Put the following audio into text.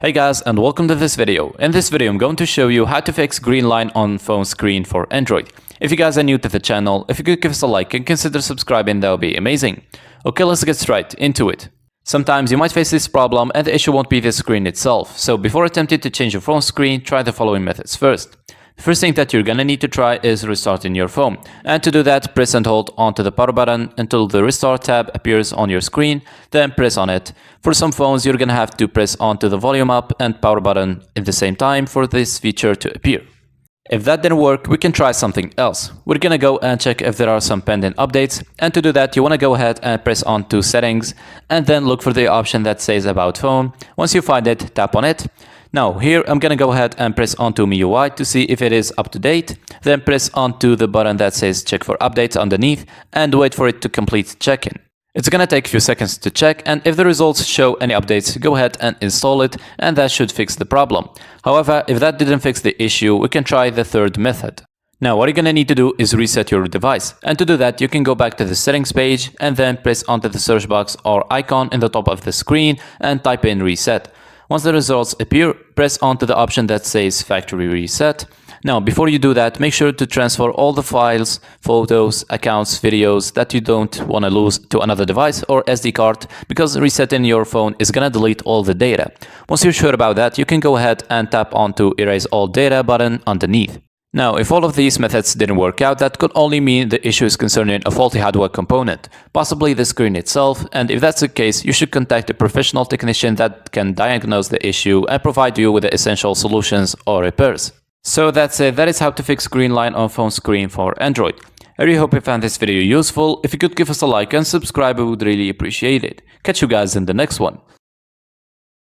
Hey guys, and welcome to this video. In this video I'm going to show you how to fix green line on phone screen for Android. If you guys are new to the channel, if you could give us a like and consider subscribing, that would be amazing. Okay, let's get straight into it. Sometimes you might face this problem and the issue won't be the screen itself, so before attempting to change your phone screen, try the following methods first. The first thing that you're gonna need to try is restarting your phone. And to do that, press and hold onto the power button until the restart tab appears on your screen, then press on it. For some phones, you're gonna have to press onto the volume up and power button at the same time for this feature to appear. If that didn't work, we can try something else. We're gonna go and check if there are some pending updates, and to do that you wanna go ahead and press onto settings and then look for the option that says about phone. Once you find it, tap on it. Now here I'm gonna go ahead and press onto MIUI to see if it is up to date, then press onto the button that says check for updates underneath and wait for it to complete check-in. It's gonna take a few seconds to check, and if the results show any updates, go ahead and install it, and that should fix the problem. However, if that didn't fix the issue, we can try the third method. Now what you're gonna need to do is reset your device, and to do that you can go back to the settings page and then press onto the search box or icon in the top of the screen and type in reset. Once the results appear, press onto the option that says factory reset. Now before you do that, make sure to transfer all the files, photos, accounts, videos that you don't want to lose to another device or SD card, because resetting your phone is gonna delete all the data. Once you're sure about that, you can go ahead and tap onto erase all data button underneath. Now, if all of these methods didn't work out, that could only mean the issue is concerning a faulty hardware component, possibly the screen itself, and if that's the case, you should contact a professional technician that can diagnose the issue and provide you with the essential solutions or repairs. So that's it, that is how to fix green line on phone screen for Android. I really hope you found this video useful. If you could give us a like and subscribe, we would really appreciate it. Catch you guys in the next one.